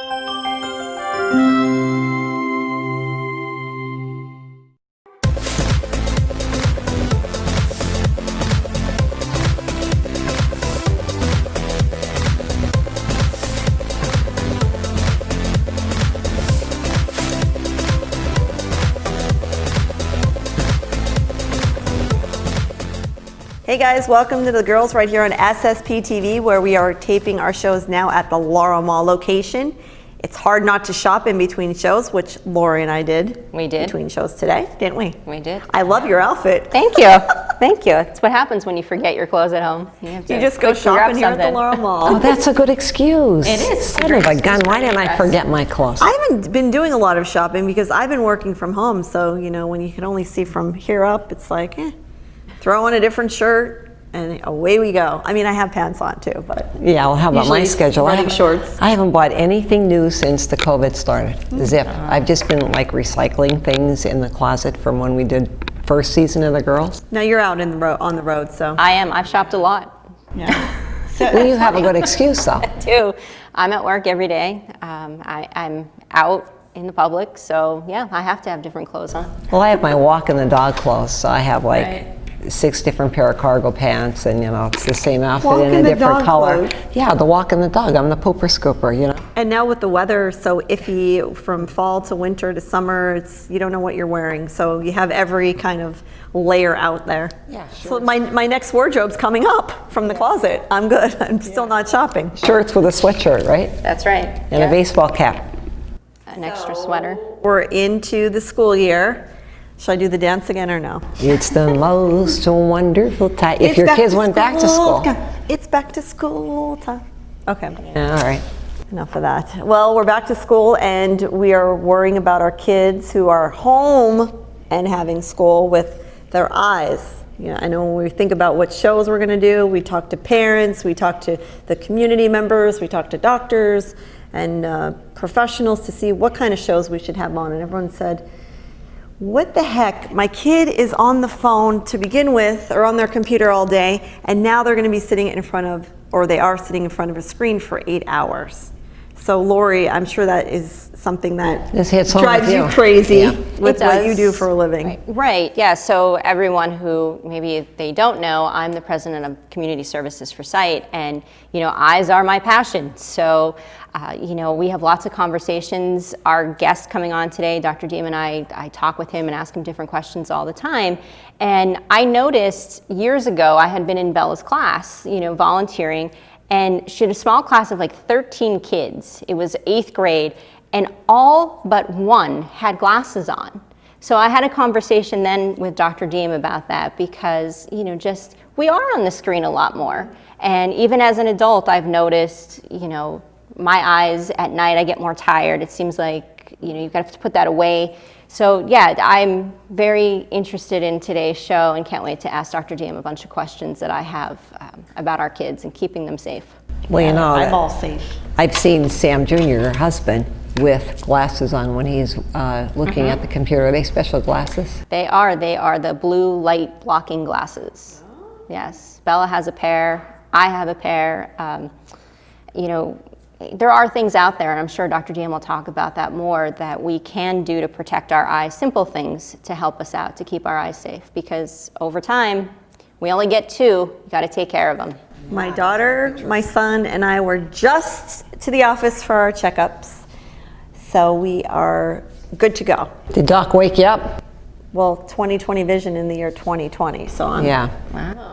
Hey guys, welcome to the girls right here on SSP TV, where we are taping our shows now at the Laurel Mall location. It's hard not to shop in between shows, which Lori and I did. We did. Between shows today, didn't we? We did. I love your outfit. Thank you. Thank you. It's what happens when you forget your clothes at home. You just go shopping here at the Laurel Mall. Oh, that's a good excuse. It is. Son of a gun, why didn't I forget my clothes? I haven't been doing a lot of shopping because I've been working from home, so you know, when you can only see from here up, it's like, throw on a different shirt and away we go. I mean, I have pants on too, but yeah, well, how about my schedule? Running shorts. I haven't bought anything new since the COVID started. Zip. I've just been like recycling things in the closet from when we did first season of the girls. Now you're out on the road, so. I am. I've shopped a lot. Yeah. Well, you have a good excuse though. I do. I'm at work every day. I'm out in the public, so yeah, I have to have different clothes on. Well, I have my walk and the dog clothes, so I have like 6 different pair of cargo pants, and you know, it's the same outfit in a different color. Yeah, the walk and the dog. I'm the pooper scooper, you know. And now with the weather so iffy from fall to winter to summer, you don't know what you're wearing, so you have every kind of layer out there. Yeah, sure. So my next wardrobe's coming up from the closet. I'm good. I'm still not shopping. Shirts with a sweatshirt, right? That's right. And a baseball cap. An extra sweater. We're into the school year. Should I do the dance again or no? It's the most wonderful time. If your kids went back to school. It's back to school time. Okay. Yeah, all right. Enough of that. Well, we're back to school and we are worrying about our kids who are home and having school with their eyes. You know, I know when we think about what shows we're going to do, we talk to parents, we talk to the community members, we talk to doctors and professionals to see what kind of shows we should have on. And everyone said, what the heck, my kid is on the phone to begin with or on their computer all day, and now they're going to be sitting in front of, or they are sitting in front of a screen for 8 hours. So Lori, I'm sure that is something that drives you crazy with what you do for a living. Right, yeah, so everyone who maybe they don't know, I'm the president of Community Services for Sight, and you know, eyes are my passion. So you know, we have lots of conversations. Our guest coming on today, Dr. Deom, and I talk with him and ask him different questions all the time. And I noticed years ago, I had been in Bella's class, you know, volunteering, and she had a small class of like 13 kids. It was 8th grade, and all but one had glasses on. So I had a conversation then with Dr. Deom about that because, you know, just we are on the screen a lot more. And even as an adult, I've noticed, you know, my eyes at night, I get more tired. It seems like, you know, you've got to put that away. So yeah, I'm very interested in today's show and can't wait to ask Dr. Deom a bunch of questions that I have about our kids and keeping them safe. Well, you know, I'm all safe. I've seen Sam Jr., your husband, with glasses on when he's looking at the computer. Are they special glasses? They are the blue light blocking glasses. Yes, Bella has a pair, I have a pair. You know, there are things out there, and I'm sure Dr. Deom will talk about that more, that we can do to protect our eyes, simple things to help us out, to keep our eyes safe, because over time, we only get 2, you gotta take care of them. My daughter, my son, and I were just to the office for our checkups, so we are good to go. Did Doc wake you up? Well, 20/20 vision in the year 2020, so I'm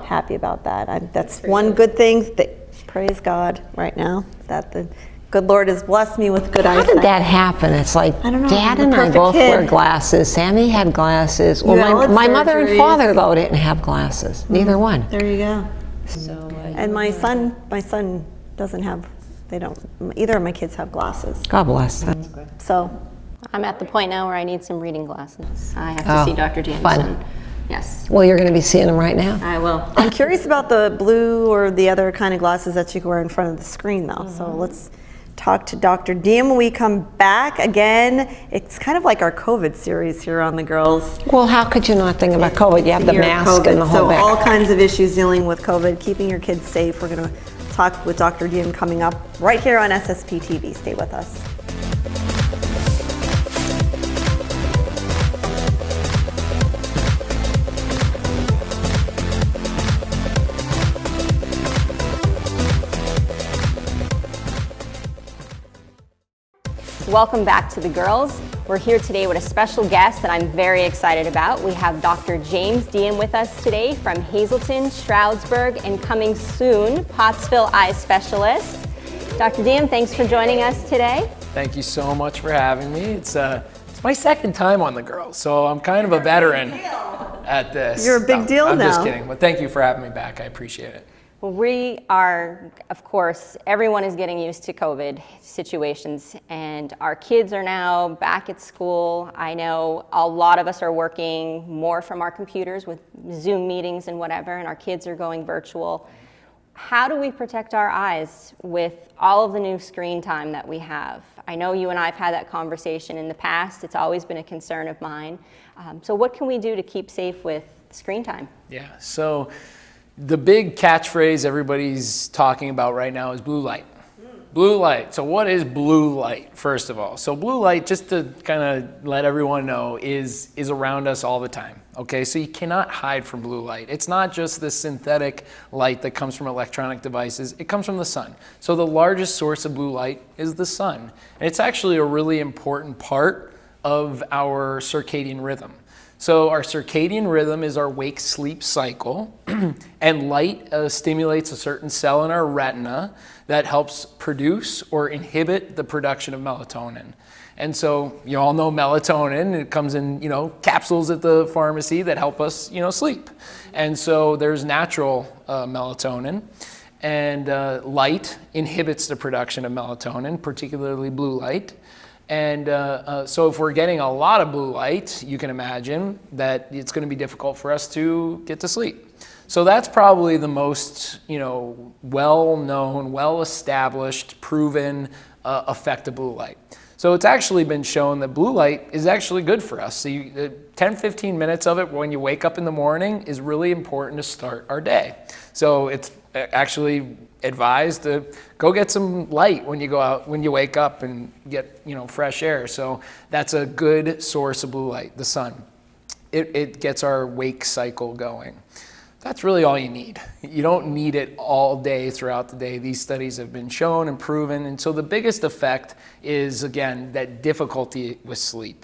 happy about that. That's one good thing, praise God right now, that the good Lord has blessed me with good eyesight. How did that happen? It's like, I don't know, Dad and I both wear glasses. Sammy had glasses. Well, my mother and father, though, didn't have glasses. Neither one. There you go. So, and my son doesn't have, either of my kids have glasses. God bless them. So. I'm at the point now where I need some reading glasses. I have to see Dr. Deom soon. Yes. Well, you're going to be seeing them right now. I will. I'm curious about the blue or the other kind of glasses that you can wear in front of the screen, though. So let's talk to Dr. Deom when we come back. Again, it's kind of like our COVID series here on the girls. Well, how could you not think about COVID? You have the mask and the whole bit. So all kinds of issues dealing with COVID, keeping your kids safe. We're going to talk with Dr. Deom coming up right here on SSP TV. Stay with us. Welcome back to The Girls. We're here today with a special guest that I'm very excited about. We have Dr. James Deom with us today from Hazleton, Stroudsburg, and coming soon, Pottsville Eye Specialists. Dr. Deom, thanks for joining us today. Thank you so much for having me. It's my second time on The Girls, so I'm kind of a veteran at this. You're a big deal I'm now. just kidding, but thank you for having me back. I appreciate it. Well, we are, of course, everyone is getting used to COVID situations, and our kids are now back at school. I know a lot of us are working more from our computers with Zoom meetings and whatever, and our kids are going virtual. How do we protect our eyes with all of the new screen time that we have? I know you and I have had that conversation in the past. It's always been a concern of mine. So what can we do to keep safe with screen time? Yeah, so the big catchphrase everybody's talking about right now is blue light. Blue light. So what is blue light, first of all? So blue light, just to kind of let everyone know, is around us all the time. Okay, so you cannot hide from blue light. It's not just this synthetic light that comes from electronic devices. It comes from the sun. So the largest source of blue light is the sun. And it's actually a really important part of our circadian rhythm. So our circadian rhythm is our wake-sleep cycle, and light stimulates a certain cell in our retina that helps produce or inhibit the production of melatonin. And so you all know melatonin. It comes in, capsules at the pharmacy that help us, sleep. And so there's natural melatonin, and light inhibits the production of melatonin, particularly blue light. And so if we're getting a lot of blue light, you can imagine that it's going to be difficult for us to get to sleep. So that's probably the most, well-known, well-established, proven effect of blue light. So it's actually been shown that blue light is actually good for us. So 10, 15 minutes of it when you wake up in the morning is really important to start our day. So it's actually advised to go get some light when you go out, when you wake up and get, fresh air. So that's a good source of blue light, the sun. It gets our wake cycle going. That's really all you need. You don't need it all day throughout the day. These studies have been shown and proven. And so the biggest effect is, again, that difficulty with sleep.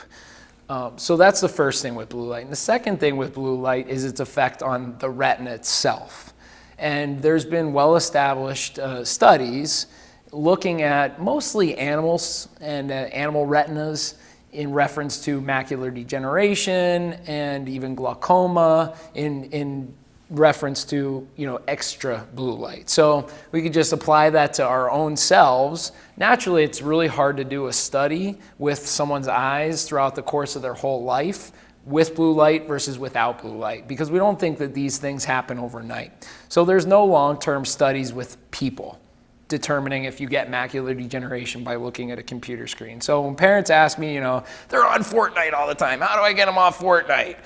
So that's the first thing with blue light. And the second thing with blue light is its effect on the retina itself. And there's been well-established studies looking at mostly animals and animal retinas in reference to macular degeneration and even glaucoma in reference to, extra blue light. So we could just apply that to our own selves. Naturally, it's really hard to do a study with someone's eyes throughout the course of their whole life with blue light versus without blue light, because we don't think that these things happen overnight. So there's no long-term studies with people determining if you get macular degeneration by looking at a computer screen. So when parents ask me, they're on Fortnite all the time, how do I get them off Fortnite?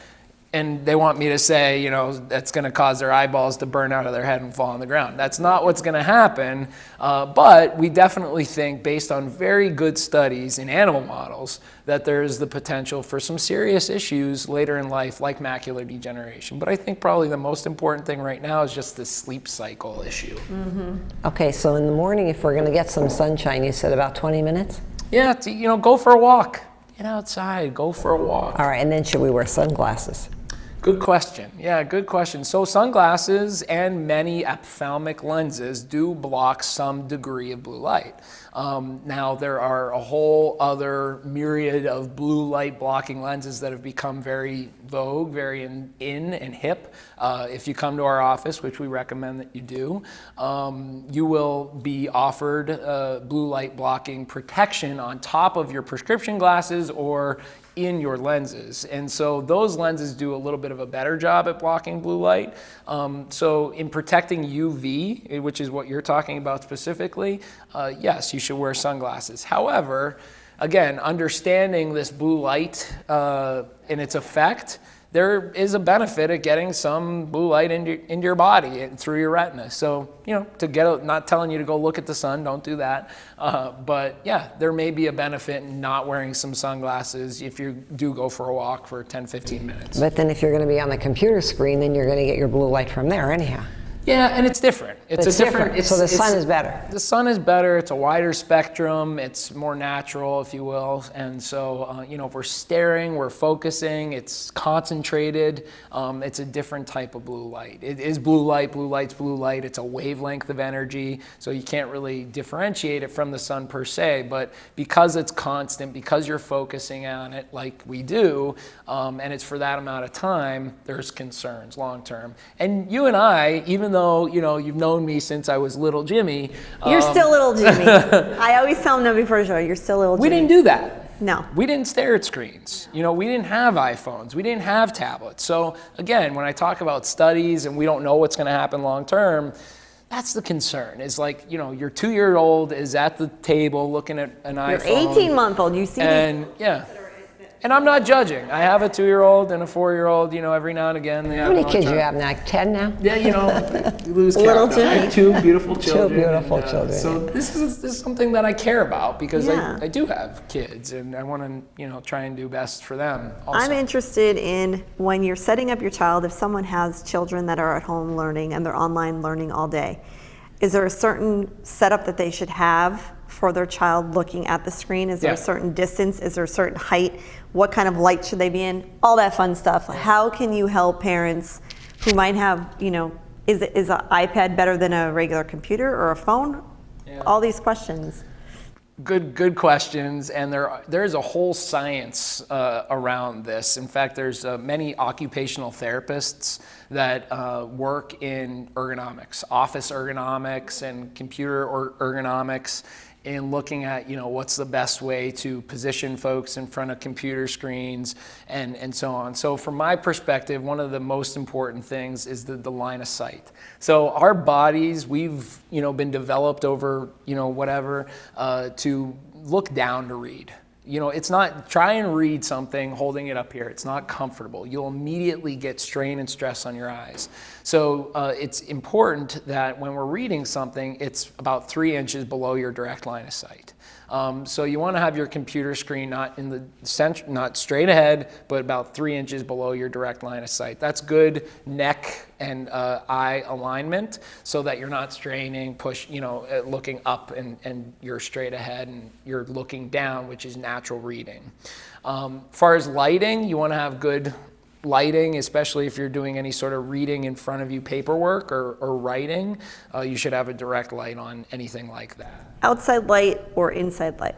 And they want me to say, that's going to cause their eyeballs to burn out of their head and fall on the ground. That's not what's going to happen. But we definitely think, based on very good studies in animal models, that there's the potential for some serious issues later in life, like macular degeneration. But I think probably the most important thing right now is just the sleep cycle issue. Mm-hmm. Okay, so in the morning, if we're going to get some sunshine, you said about 20 minutes? Yeah, go for a walk. Get outside, go for a walk. All right, and then should we wear sunglasses? Good question. Yeah, good question. So sunglasses and many ophthalmic lenses do block some degree of blue light. Now, there are a whole other myriad of blue light blocking lenses that have become very vogue, very in and hip. If you come to our office, which we recommend that you do, you will be offered blue light blocking protection on top of your prescription glasses or in your lenses. And so those lenses do a little bit of a better job at blocking blue light. So in protecting UV, which is what you're talking about specifically, yes, you should wear sunglasses. However, again, understanding this blue light and its effect, there is a benefit of getting some blue light into your body and through your retina. So, not telling you to go look at the sun, don't do that. But yeah, there may be a benefit in not wearing some sunglasses if you do go for a walk for 10, 15 minutes. But then if you're going to be on the computer screen, then you're going to get your blue light from there anyhow. Yeah, and it's different. It's different. So the sun is better. The sun is better. It's a wider spectrum. It's more natural, if you will. And so, if we're staring, we're focusing, it's concentrated. It's a different type of blue light. It is blue light. Blue light's blue light. It's a wavelength of energy. So you can't really differentiate it from the sun per se. But because it's constant, because you're focusing on it like we do, and it's for that amount of time, there's concerns long term. And you and I, even though, you've known me since I was little Jimmy. You're still little Jimmy. I always tell them before the show, you're still little Jimmy. We didn't do that. No. We didn't stare at screens. We didn't have iPhones. We didn't have tablets. So again, when I talk about studies and we don't know what's going to happen long term, that's the concern. Is like, your 2-year-old is at the table looking at an iPhone. Your 18-month-old, you see and these. Yeah. And I'm not judging. I have a 2-year-old and a 4-year-old, every now and again. How many kids you have now? 10 now? Yeah, you lose count. Little I Jimmy. have 2 beautiful children. 2 beautiful children. So this is something that I care about because Yeah. I do have kids and I want to, try and do best for them also. I'm interested in when you're setting up your child, if someone has children that are at home learning and they're online learning all day, is there a certain setup that they should have for their child looking at the screen? Is there a certain distance? Is there a certain height? What kind of light should they be in? All that fun stuff. How can you help parents who might have, is an iPad better than a regular computer or a phone? Yeah. All these questions. Good questions, and there's a whole science around this. In fact, there's many occupational therapists that work in ergonomics, office ergonomics and computer ergonomics, in looking at what's the best way to position folks in front of computer screens and so on. So from my perspective, one of the most important things is the line of sight. So our bodies, we've been developed over whatever to look down to read. It's not, try and read something holding it up here. It's not comfortable. You'll immediately get strain and stress on your eyes. So it's important that when we're reading something, it's about 3 inches below your direct line of sight. So you want to have your computer screen not in the center, not straight ahead, but about 3 inches below your direct line of sight. That's good neck and eye alignment, so that you're not straining, looking up and you're straight ahead and you're looking down, which is natural reading. As far as lighting, you want to have good lighting, especially if you're doing any sort of reading in front of you paperwork or writing. You should have a direct light on anything like that. Outside light or inside light?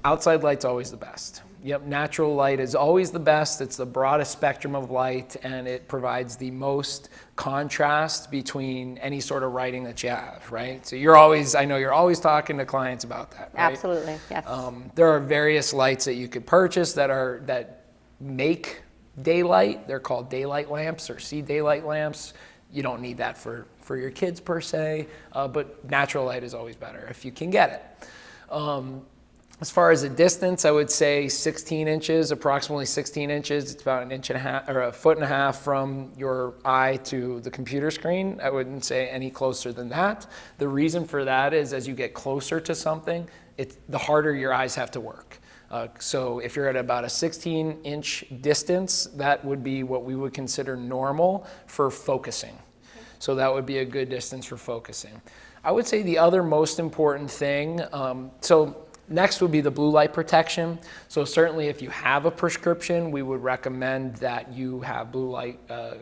Outside light's always the best. Yep, natural light is always the best. It's the broadest spectrum of light, and it provides the most contrast between any sort of writing that you have, right? So I know you're always talking to clients about that, right? Absolutely, yes. There are various lights that you could purchase that make daylight. They're called daylight lamps or see daylight lamps. You don't need that for your kids per se, but natural light is always better if you can get it. As far as the distance, I would say 16 inches, approximately 16 inches. It's about 1.5 inches or 1.5 feet from your eye to the computer screen. I wouldn't say any closer than that. The reason for that is as you get closer to something, the harder your eyes have to work. So if you're at about a 16-inch distance, that would be what we would consider normal for focusing. So that would be a good distance for focusing. I would say the other most important thing, next would be the blue light protection. So certainly if you have a prescription, we would recommend that you have blue light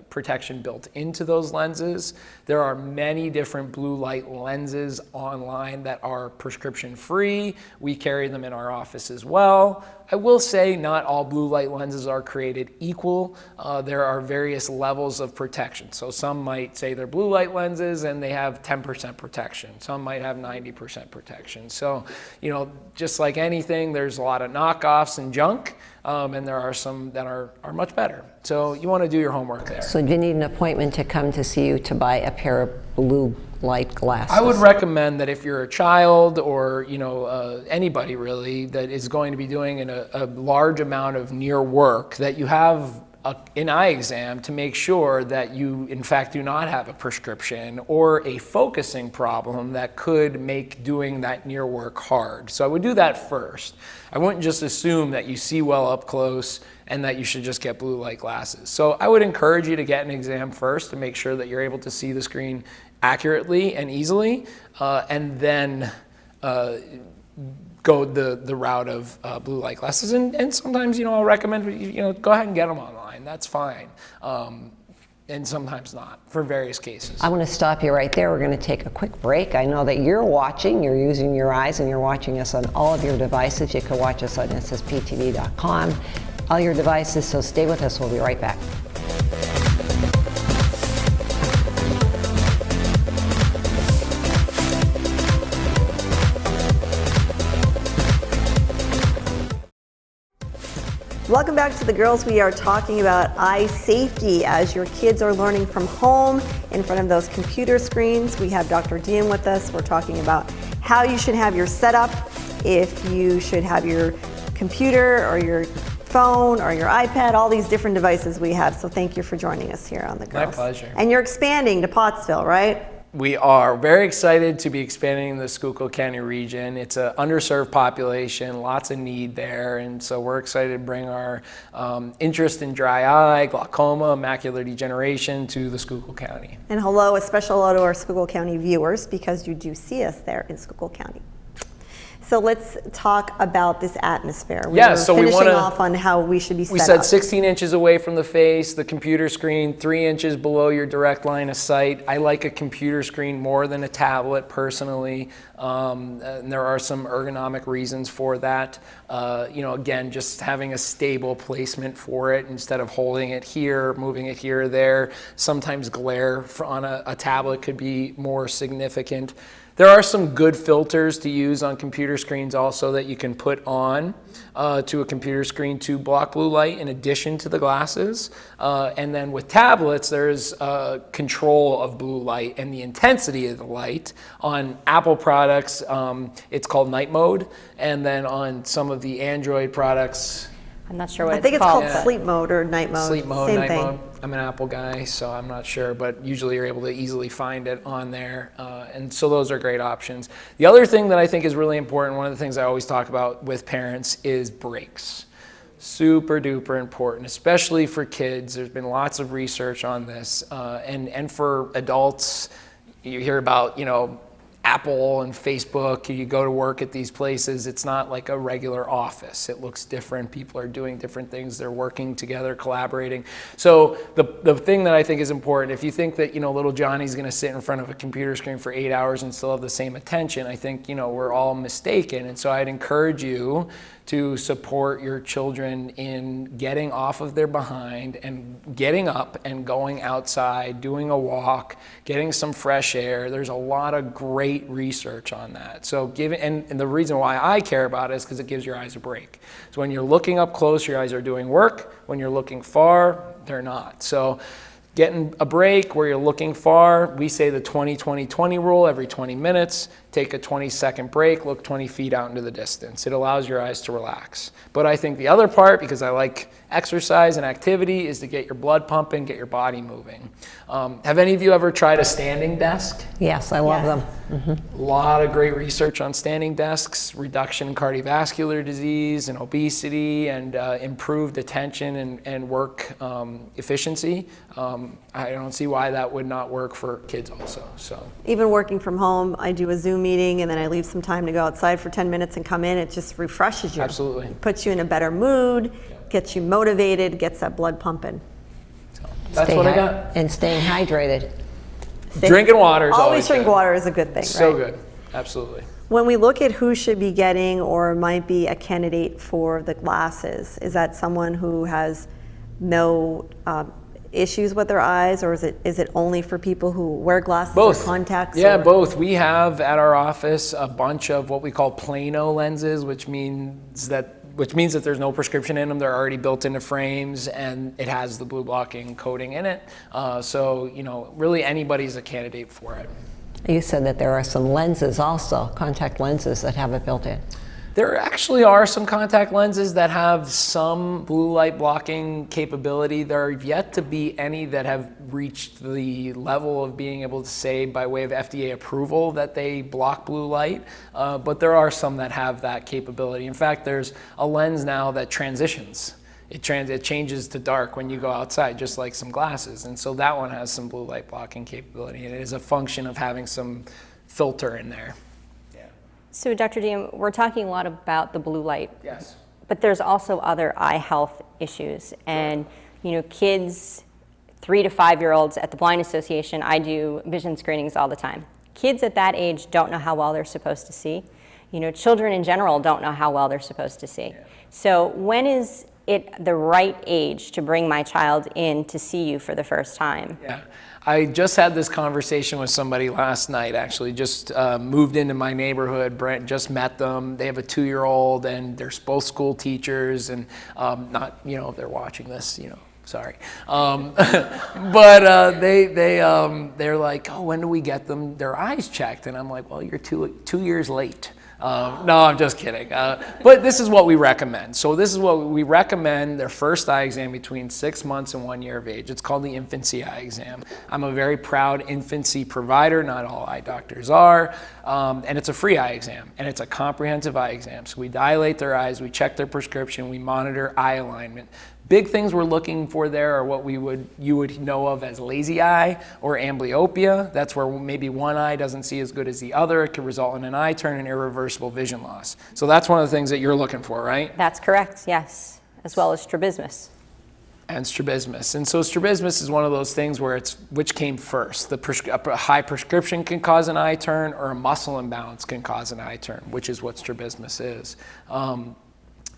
protection built into those lenses. There are many different blue light lenses online that are prescription free. We carry them in our office as well. I will say not all blue light lenses are created equal. There are various levels of protection. So some might say they're blue light lenses and they have 10% protection. Some might have 90% protection. So, just like anything, there's a lot of knockoffs and junk, and there are some that are much better. So you want to do your homework there. So do you need an appointment to come to see you to buy a pair of blue light glasses? I would recommend that if you're a child or anybody really that is going to be doing a large amount of near work, that you have an eye exam to make sure that you, in fact, do not have a prescription or a focusing problem that could make doing that near work hard. So I would do that first. I wouldn't just assume that you see well up close and that you should just get blue light glasses. So I would encourage you to get an exam first to make sure that you're able to see the screen accurately and easily, and then go the route of blue light glasses. And sometimes, I'll recommend, go ahead and get them online. That's fine. And sometimes not, for various cases. I want to stop you right there. We're going to take a quick break. I know that you're using your eyes, and you're watching us on all of your devices. You can watch us on ssptv.com, all your devices, so stay with us. We'll be right back. Welcome back to The Girls. We are talking about eye safety as your kids are learning from home in front of those computer screens. We have Dr. Deom with us. We're talking about how you should have your setup, if you should have your computer or your phone or your iPad, all these different devices we have. So thank you for joining us here on The Girls. My pleasure. And you're expanding to Pottsville, right? We are very excited to be expanding in the Schuylkill County region. It's an underserved population, lots of need there, and so we're excited to bring our interest in dry eye, glaucoma, macular degeneration to the Schuylkill County. And hello, a special hello to our Schuylkill County viewers, because you do see us there in Schuylkill County. So let's talk about this atmosphere. So we finishing off on how we should be set up. We said 16 inches away from the face, the computer screen, 3 inches below your direct line of sight. I like a computer screen more than a tablet personally. And there are some ergonomic reasons for that. Again, just having a stable placement for it instead of holding it here, moving it here or there. Sometimes glare on a tablet could be more significant. There are some good filters to use on computer screens also that you can put on to a computer screen to block blue light in addition to the glasses. And then with tablets, there's control of blue light and the intensity of the light. On Apple products, it's called night mode. And then on some of the Android products, I'm not sure what I think it's called. called sleep mode or night mode. Sleep mode, Same night thing. mode. I'm an Apple guy, so I'm not sure, but usually you're able to easily find it on there. And so those are great options. The other thing that I think is really important, one of the things I always talk about with parents, is breaks. Super duper important, especially for kids. There's been lots of research on this. And for adults, you hear about, Apple and Facebook, you go to work at these places, it's not like a regular office. It looks different. People are doing different things. They're working together, collaborating. So the thing that I think is important, if you think that, little Johnny's going to sit in front of a computer screen for 8 hours and still have the same attention, I think, we're all mistaken. And so I'd encourage you to support your children in getting off of their behind and getting up and going outside, doing a walk, getting some fresh air. There's a lot of great research on that. So and the reason why I care about it is because it gives your eyes a break. So when you're looking up close, your eyes are doing work. When you're looking far, they're not. So getting a break where you're looking far, we say the 20-20-20 rule. Every 20 minutes, take a 20-second break, look 20 feet out into the distance. It allows your eyes to relax. But I think the other part, because I like exercise and activity, is to get your blood pumping, get your body moving. Have any of you ever tried a standing desk? Yes, I love them. A lot of great research on standing desks, reduction in cardiovascular disease and obesity, and improved attention and work efficiency. I don't see why that would not work for kids also. So even working from home, I do a Zoom meeting and then I leave some time to go outside for 10 minutes and come in. It just refreshes you. Absolutely. It puts you in a better mood, gets you motivated, gets that blood pumping. That's what I got. And staying hydrated. Drinking water is always drink good. water is a good thing, So right? good. Absolutely. When we look at who should be getting or might be a candidate for the glasses, is that someone who has no issues with their eyes, or is it only for people who wear glasses Both. or contacts? Yeah, or? both. We have at our office a bunch of what we call plano lenses, which means that there's no prescription in them. They're already built into frames, and it has the blue blocking coating in it. So really anybody's a candidate for it. You said that there are some lenses also, contact lenses, that have it built in. There actually are some contact lenses that have some blue light blocking capability. There are yet to be any that have reached the level of being able to say by way of FDA approval that they block blue light, but there are some that have that capability. In fact, there's a lens now that transitions. It changes to dark when you go outside, just like some glasses. And so that one has some blue light blocking capability. And it is a function of having some filter in there. So Dr. Deom, we're talking a lot about the blue light. Yes. But there's also other eye health issues. And, you know, kids, 3 to 5-year-olds at the Blind Association, I do vision screenings all the time. Kids at that age don't know how well they're supposed to see. You know, children in general don't know how well they're supposed to see. Yeah. So when is it the right age to bring my child in to see you for the first time? Yeah. I just had this conversation with somebody last night, actually, just moved into my neighborhood. Brent just met them. They have a 2-year-old and they're both school teachers, and not, you know, if they're watching this, you know, sorry. But they're like, oh, when do we get them their eyes checked? And I'm like, well, you're two years late. No, I'm just kidding. But this is what we recommend. So this is what we recommend: their first eye exam between 6 months and 1 year of age. It's called the infancy eye exam. I'm a very proud infancy provider. Not all eye doctors are. And it's a free eye exam, and it's a comprehensive eye exam. So we dilate their eyes, we check their prescription, we monitor eye alignment. Big things we're looking for there are what you would know of as lazy eye or amblyopia. That's where maybe one eye doesn't see as good as the other. It could result in an eye turn and irreversible vision loss. So that's one of the things that you're looking for, right? That's correct, yes, as well as strabismus. And strabismus. And so strabismus is one of those things where it's which came first. A high prescription can cause an eye turn, or a muscle imbalance can cause an eye turn, which is what strabismus is.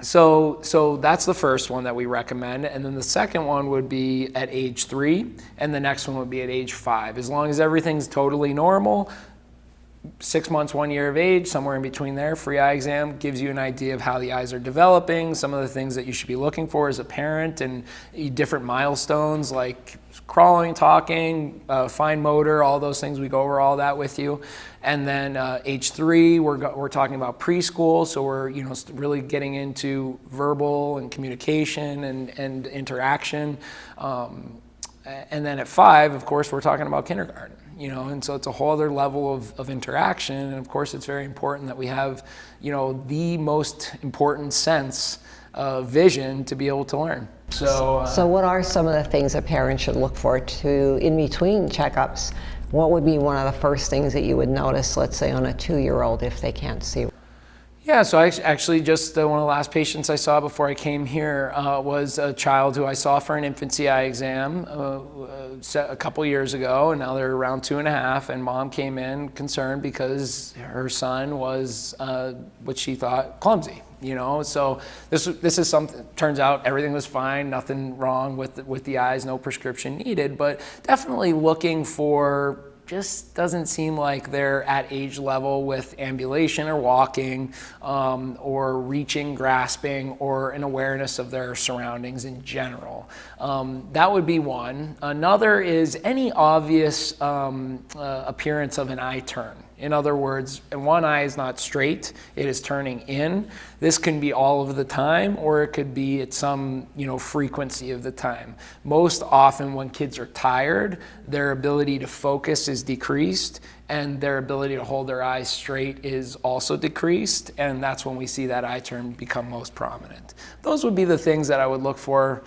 So that's the first one that we recommend. And then the second one would be at age 3, and the next one would be at age 5. As long as everything's totally normal, 6 months, 1 year of age, somewhere in between there, free eye exam gives you an idea of how the eyes are developing, some of the things that you should be looking for as a parent, and different milestones like crawling, talking, fine motor, all those things. We go over all that with you. And then age 3, we're talking about preschool, so we're really getting into verbal and communication and interaction. And then at 5, of course, we're talking about kindergarten. And so it's a whole other level of interaction. And of course, it's very important that we have, the most important sense of vision to be able to learn. So what are some of the things that parents should look for to, in between checkups? What would be one of the first things that you would notice, let's say, on a 2-year-old if they can't see? Yeah, so I actually just one of the last patients I saw before I came here was a child who I saw for an infancy eye exam a couple years ago, and now they're around 2.5, and mom came in concerned because her son was what she thought clumsy. So this is something. Turns out everything was fine, nothing wrong with the eyes, no prescription needed, but definitely looking for. Just doesn't seem like they're at age level with ambulation or walking, or reaching, grasping, or an awareness of their surroundings in general. That would be one. Another is any obvious appearance of an eye turn. In other words, one eye is not straight, it is turning in. This can be all of the time, or it could be at some frequency of the time. Most often when kids are tired, their ability to focus is decreased, and their ability to hold their eyes straight is also decreased, and that's when we see that eye turn become most prominent. Those would be the things that I would look for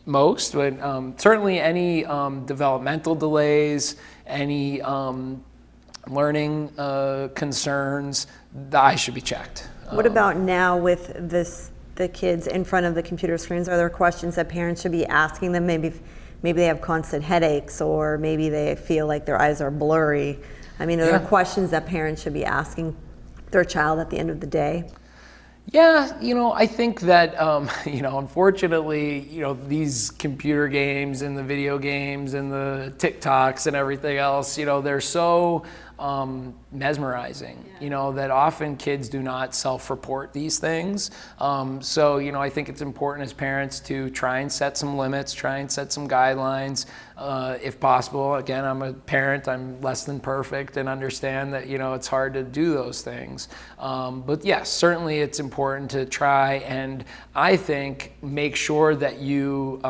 most, but certainly any developmental delays, any learning concerns, the eye should be checked. What about now with the kids in front of the computer screens? Are there questions that parents should be asking them? Maybe they have constant headaches, or maybe they feel like their eyes are blurry. Are there questions that parents should be asking their child at the end of the day? Yeah, I think that, unfortunately, these computer games and the video games and the TikToks and everything else, they're so mesmerizing, you know, that often kids do not self-report these things. So, you know, I think it's important as parents to try and set some limits, try and set some guidelines, if possible. Again, I'm a parent, I'm less than perfect, and understand that, you know, it's hard to do those things. But yes, certainly it's important to try and, I think, make sure that you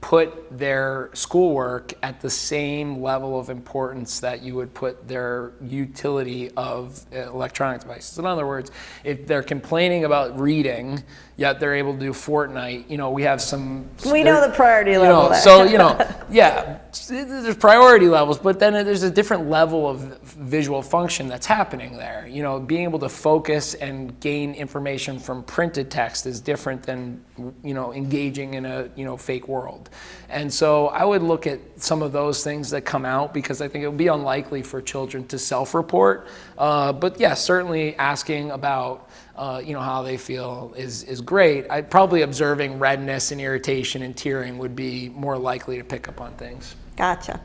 put their schoolwork at the same level of importance that you would put their utility of electronic devices. In other words, if they're complaining about reading, yet they're able to do Fortnite, you know, we have some... We know the priority level there. So, you know, yeah, there's priority levels, but then there's a different level of visual function that's happening there. You know, being able to focus and gain information from printed text is different than, you know, engaging in a, you know, fake world. And so I would look at some of those things that come out, because I think it would be unlikely for children to self-report. But yeah, certainly asking about you know, how they feel is great. Probably observing redness and irritation and tearing would be more likely to pick up on things. Gotcha.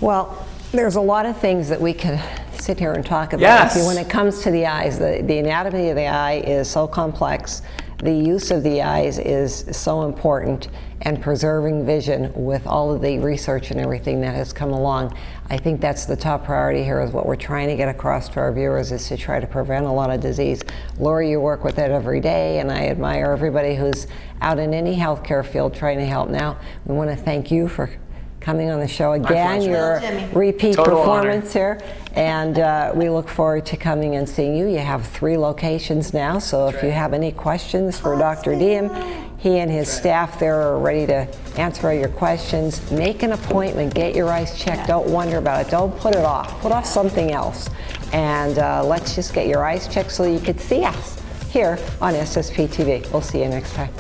Well, there's a lot of things that we could sit here and talk about. Yes. When it comes to the eyes, the anatomy of the eye is so complex. The use of the eyes is so important, and preserving vision with all of the research and everything that has come along. I think that's the top priority here, is what we're trying to get across to our viewers, is to try to prevent a lot of disease. Lori, you work with it every day, and I admire everybody who's out in any healthcare field trying to help. Now, we want to thank you for coming on the show again. Your repeat Total performance here, and we look forward to coming and seeing you. You have 3 locations now, so if you have any questions for Dr. Deom, he and his staff there are ready to answer all your questions. Make an appointment, get your eyes checked. Don't wonder about it. Don't put it off. Put off something else, and let's just get your eyes checked so you can see us here on SSP TV. We'll see you next time.